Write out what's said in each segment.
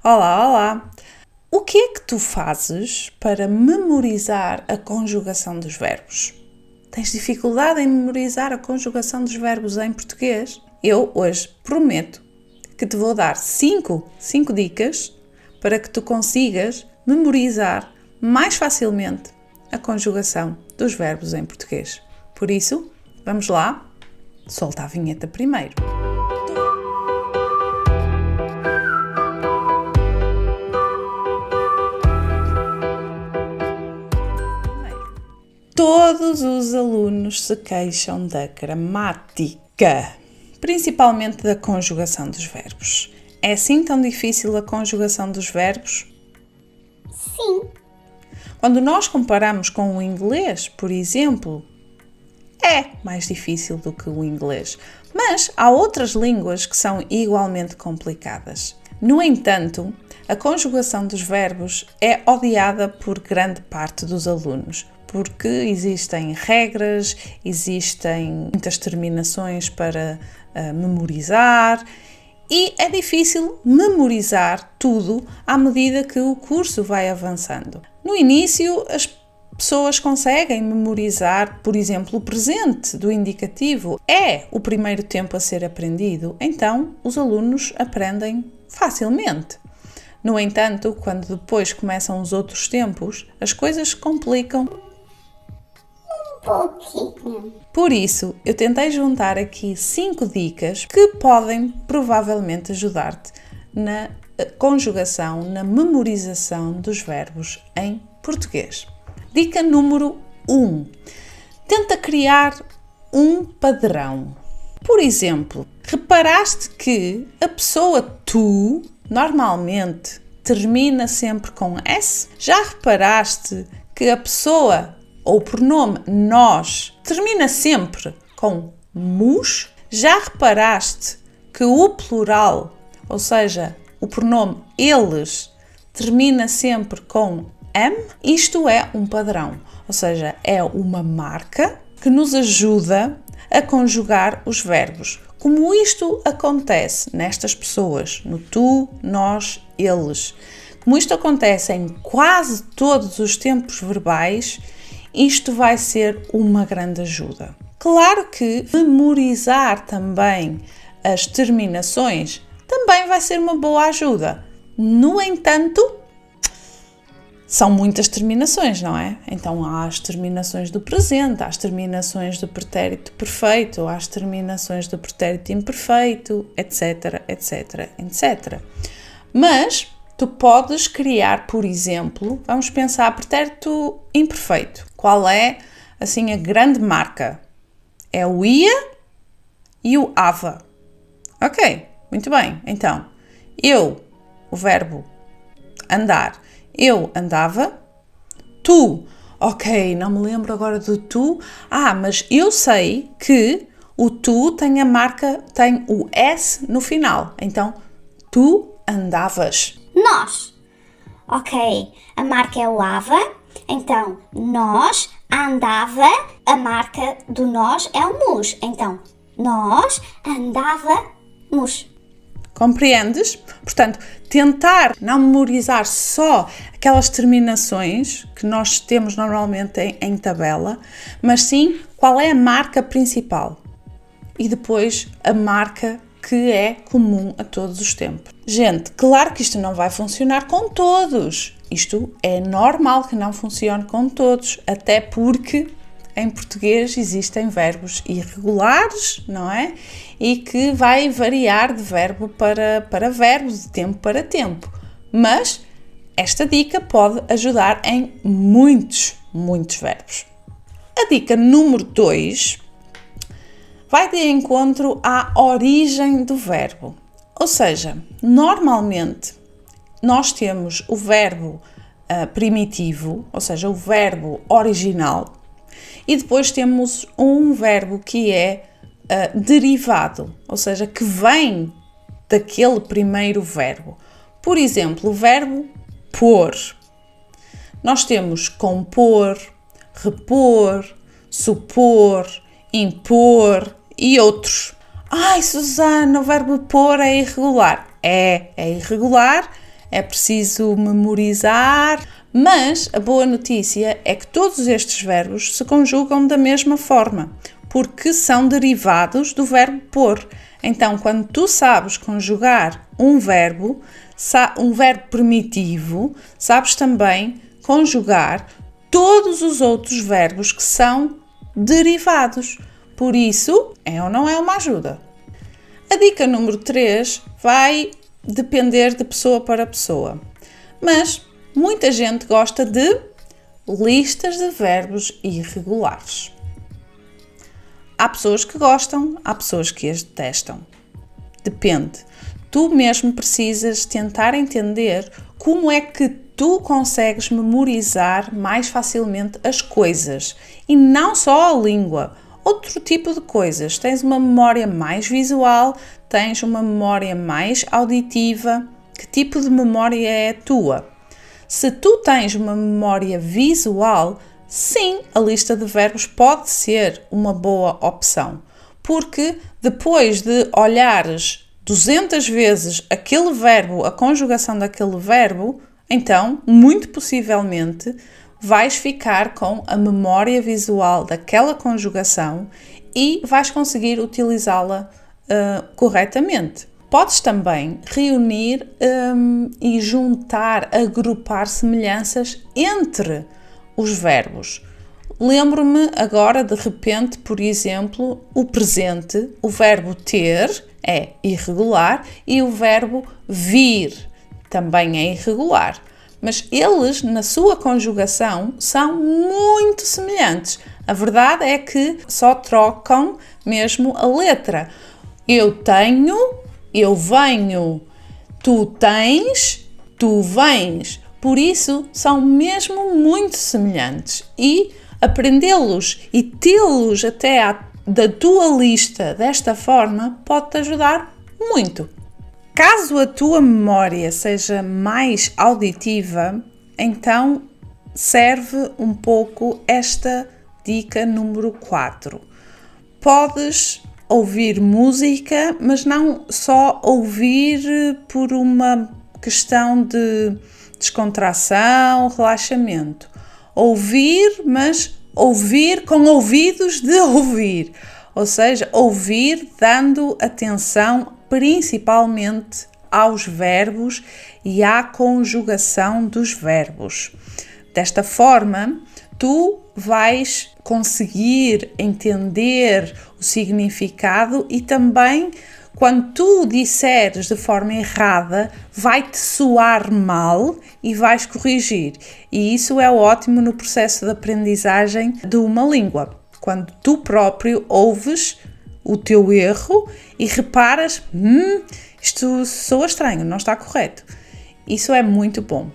Olá, olá! O que é que tu fazes para memorizar a conjugação dos verbos? Tens dificuldade em memorizar a conjugação dos verbos em português? Eu hoje prometo que te vou dar 5 dicas para que tu consigas memorizar mais facilmente a conjugação dos verbos em português. Por isso, vamos lá? Solta a vinheta primeiro. Todos os alunos se queixam da gramática, principalmente da conjugação dos verbos. É assim tão difícil a conjugação dos verbos? Sim. Quando nós comparamos com o inglês, por exemplo, é mais difícil do que o inglês. Mas há outras línguas que são igualmente complicadas. No entanto, a conjugação dos verbos é odiada por grande parte dos alunos, porque existem regras, existem muitas terminações para memorizar e é difícil memorizar tudo à medida que o curso vai avançando. No início, as pessoas conseguem memorizar, por exemplo, o presente do indicativo. É o primeiro tempo a ser aprendido, então os alunos aprendem facilmente. No entanto, quando depois começam os outros tempos, as coisas complicam Pouquinho. Por isso, eu tentei juntar aqui 5 dicas que podem provavelmente ajudar-te na conjugação, na memorização dos verbos em português. Dica número 1. Tenta criar um padrão. Por exemplo, reparaste que a pessoa tu normalmente termina sempre com S? Já reparaste que a pessoa ou o pronome nós termina sempre com mus? Já reparaste que o plural, ou seja, o pronome eles, termina sempre com am? Isto é um padrão, ou seja, é uma marca que nos ajuda a conjugar os verbos. Como isto acontece nestas pessoas, no tu, nós, eles, como isto acontece em quase todos os tempos verbais, isto vai ser uma grande ajuda. Claro que memorizar também as terminações também vai ser uma boa ajuda. No entanto, são muitas terminações, não é? Então há as terminações do presente, há as terminações do pretérito perfeito, há as terminações do pretérito imperfeito, etc, etc, etc. Mas tu podes criar, por exemplo, vamos pensar pretérito imperfeito. Qual é, assim, a grande marca? É o ia e o ava. Ok, muito bem. Então, o verbo andar, eu andava. Tu, ok, não me lembro agora do tu. Mas eu sei que o tu tem a marca, tem o S no final. Então, tu andavas. Nós. Ok, a marca é o ava, então nós andava, a marca do nós é o mus. Então, nós andávamos. Compreendes? Portanto, tentar não memorizar só aquelas terminações que nós temos normalmente em tabela, mas sim qual é a marca principal e depois a marca que é comum a todos os tempos. Gente, claro que isto não vai funcionar com todos. Isto é normal que não funcione com todos, até porque em português existem verbos irregulares, não é? E que vai variar de verbo para verbo, de tempo para tempo. Mas esta dica pode ajudar em muitos verbos. A dica número 2 vai de encontro à origem do verbo. Ou seja, normalmente nós temos o verbo primitivo, ou seja, o verbo original, e depois temos um verbo que é derivado, ou seja, que vem daquele primeiro verbo. Por exemplo, o verbo pôr. Nós temos compor, repor, supor, impor e outros. Ai, Susana, o verbo pôr é irregular. É irregular é preciso memorizar, mas a boa notícia é que todos estes verbos se conjugam da mesma forma, porque são derivados do verbo pôr. Então, quando tu sabes conjugar um verbo primitivo, sabes também conjugar todos os outros verbos que são derivados. Por isso, é ou não é uma ajuda? A dica número 3 vai depender de pessoa para pessoa, mas muita gente gosta de listas de verbos irregulares. Há pessoas que gostam, há pessoas que as detestam. Depende. Tu mesmo precisas tentar entender como é que tu consegues memorizar mais facilmente as coisas e não só a língua. Outro tipo de coisas. Tens uma memória mais visual, tens uma memória mais auditiva. Que tipo de memória é a tua? Se tu tens uma memória visual, sim, a lista de verbos pode ser uma boa opção, porque depois de olhares 200 vezes aquele verbo, a conjugação daquele verbo, então, muito possivelmente, vais ficar com a memória visual daquela conjugação e vais conseguir utilizá-la corretamente. Podes também reunir e juntar, agrupar semelhanças entre os verbos. Lembro-me agora, de repente, por exemplo, o presente, o verbo ter é irregular e o verbo vir também é irregular. Mas eles, na sua conjugação, são muito semelhantes. A verdade é que só trocam mesmo a letra. Eu tenho, eu venho, tu tens, tu vens. Por isso, são mesmo muito semelhantes. E aprendê-los e tê-los até da tua lista desta forma pode-te ajudar muito. Caso a tua memória seja mais auditiva, então serve um pouco esta dica número 4. Podes ouvir música, mas não só ouvir por uma questão de descontração, relaxamento. Ouvir, mas ouvir com ouvidos de ouvir. Ou seja, ouvir dando atenção principalmente aos verbos e à conjugação dos verbos. Desta forma, tu vais conseguir entender o significado e também, quando tu disseres de forma errada, vai-te soar mal e vais corrigir. E isso é ótimo no processo de aprendizagem de uma língua. Quando tu próprio ouves o teu erro e reparas, isto soa estranho, não está correto. Isso é muito bom.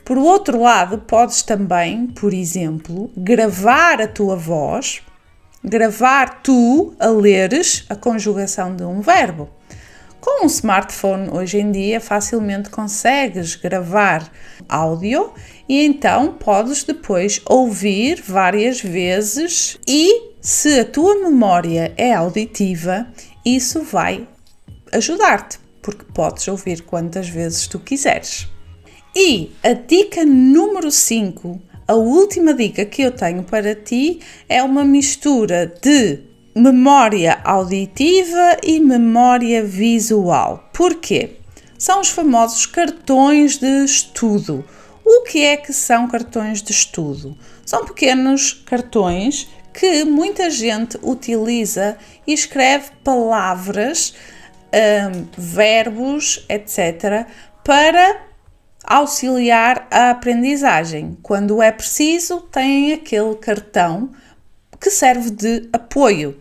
Por outro lado, podes também, por exemplo, gravar a tua voz, gravar tu a leres a conjugação de um verbo. Com um smartphone, hoje em dia, facilmente consegues gravar áudio e então podes depois ouvir várias vezes e, se a tua memória é auditiva, isso vai ajudar-te, porque podes ouvir quantas vezes tu quiseres. E a dica número 5, a última dica que eu tenho para ti, é uma mistura de memória auditiva e memória visual. Porquê? São os famosos cartões de estudo. O que é que são cartões de estudo? São pequenos cartões que muita gente utiliza e escreve palavras, verbos, etc., para auxiliar a aprendizagem. Quando é preciso, tem aquele cartão que serve de apoio.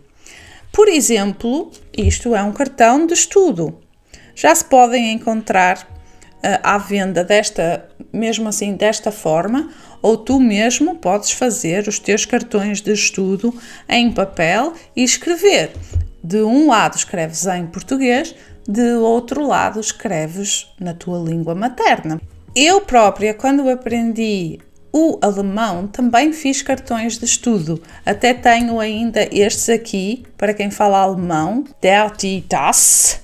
Por exemplo, isto é um cartão de estudo. Já se podem encontrar à venda desta forma, ou tu mesmo podes fazer os teus cartões de estudo em papel e escrever. De um lado escreves em português, de outro lado escreves na tua língua materna. Eu própria, quando aprendi o alemão, também fiz cartões de estudo. Até tenho ainda estes aqui, para quem fala alemão, der, die, das,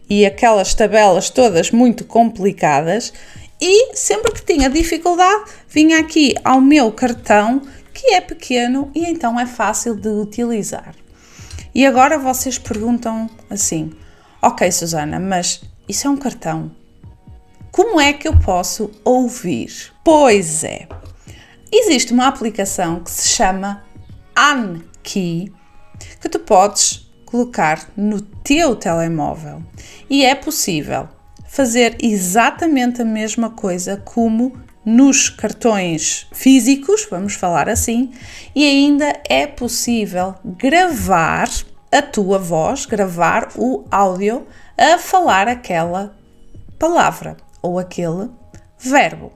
e aquelas tabelas todas muito complicadas. e sempre que tinha dificuldade, vinha aqui ao meu cartão, que é pequeno e então é fácil de utilizar. E agora vocês perguntam assim: ok, Susana, mas isso é um cartão. Como é que eu posso ouvir? Pois é, existe uma aplicação que se chama Anki, que tu podes colocar no teu telemóvel e é possível fazer exatamente a mesma coisa como nos cartões físicos, vamos falar assim, e ainda é possível gravar a tua voz, gravar o áudio a falar aquela palavra ou aquele verbo.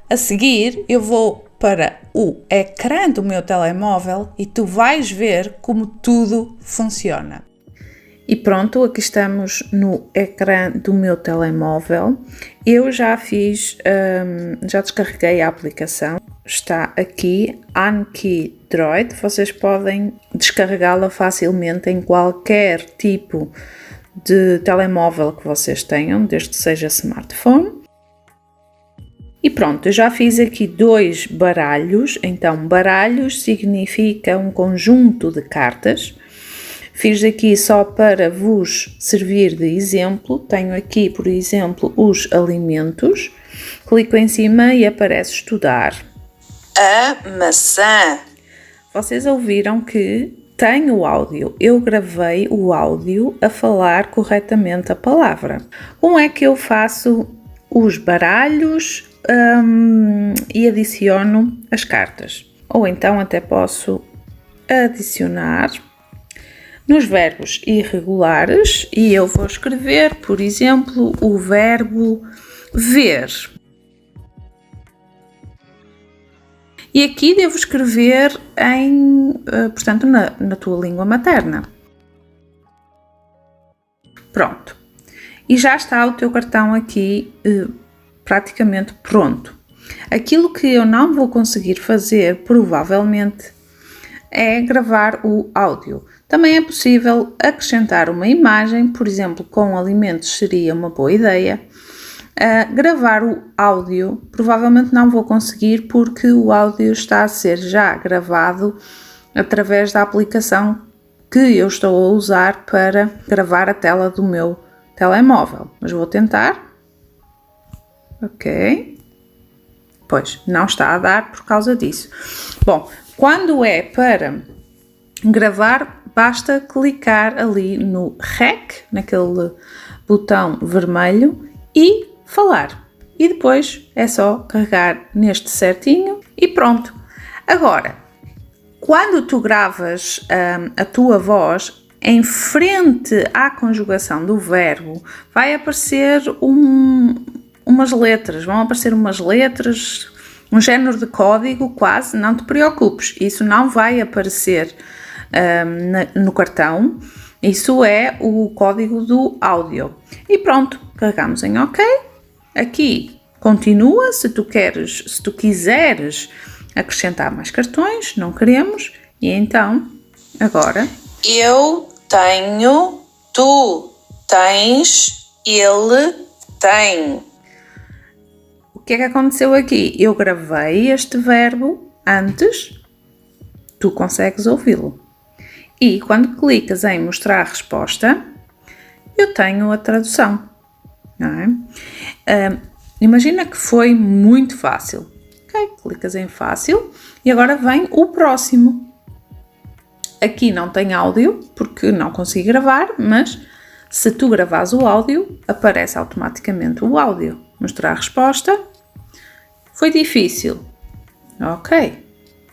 A seguir, eu vou para o ecrã do meu telemóvel e tu vais ver como tudo funciona. E pronto, aqui estamos no ecrã do meu telemóvel. Eu já já descarreguei a aplicação. Está aqui, Anki Droid. Vocês podem descarregá-la facilmente em qualquer tipo de telemóvel que vocês tenham, desde que seja smartphone. E pronto, eu já fiz aqui 2 baralhos. Então, baralhos significa um conjunto de cartas. Fiz aqui só para vos servir de exemplo. Tenho aqui, por exemplo, os alimentos. Clico em cima e aparece estudar. A maçã. Vocês ouviram que tem o áudio. Eu gravei o áudio a falar corretamente a palavra. Como é que eu faço os baralhos e adiciono as cartas? Ou então até posso adicionar nos verbos irregulares e eu vou escrever, por exemplo, o verbo ver. E aqui devo escrever portanto, na tua língua materna. Pronto. E já está o teu cartão aqui praticamente pronto. Aquilo que eu não vou conseguir fazer, provavelmente, é gravar o áudio. Também é possível acrescentar uma imagem, por exemplo, com alimentos seria uma boa ideia. Gravar o áudio, provavelmente não vou conseguir porque o áudio está a ser já gravado através da aplicação que eu estou a usar para gravar a tela do meu telemóvel. Mas vou tentar. Ok. Pois, não está a dar por causa disso. Bom, quando é para gravar, basta clicar ali no REC, naquele botão vermelho, e falar. E depois é só carregar neste certinho e pronto. Agora, quando tu gravas a tua voz em frente à conjugação do verbo, vai aparecer umas letras, vão aparecer umas letras, um género de código quase, não te preocupes, isso não vai aparecer no cartão, isso é o código do áudio. E pronto, carregamos em OK. Aqui continua, se tu quiseres acrescentar mais cartões, não queremos, e então, agora, eu tenho, tu tens, ele tem. O que é que aconteceu aqui? Eu gravei este verbo antes, tu consegues ouvi-lo. E quando clicas em mostrar a resposta, eu tenho a tradução. Não é? Imagina que foi muito fácil. Ok, clicas em fácil e agora vem o próximo. Aqui não tem áudio porque não consegui gravar, mas se tu gravares o áudio, aparece automaticamente o áudio. Mostrar a resposta. Foi difícil. Ok,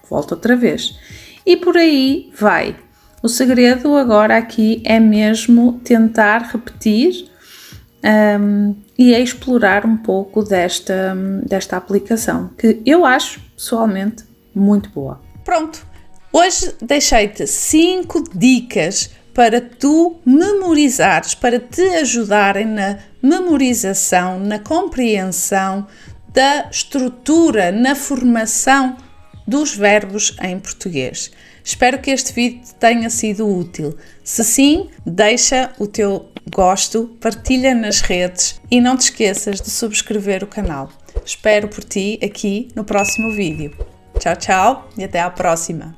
volta outra vez. E por aí vai. O segredo agora aqui é mesmo tentar repetir e a explorar um pouco desta aplicação, que eu acho, pessoalmente, muito boa. Pronto, hoje deixei-te 5 dicas para tu memorizares, para te ajudarem na memorização, na compreensão da estrutura, na formação dos verbos em português. Espero que este vídeo tenha sido útil. Se sim, deixa o teu gosto, partilha nas redes e não te esqueças de subscrever o canal. Espero por ti aqui no próximo vídeo. Tchau, tchau e até à próxima!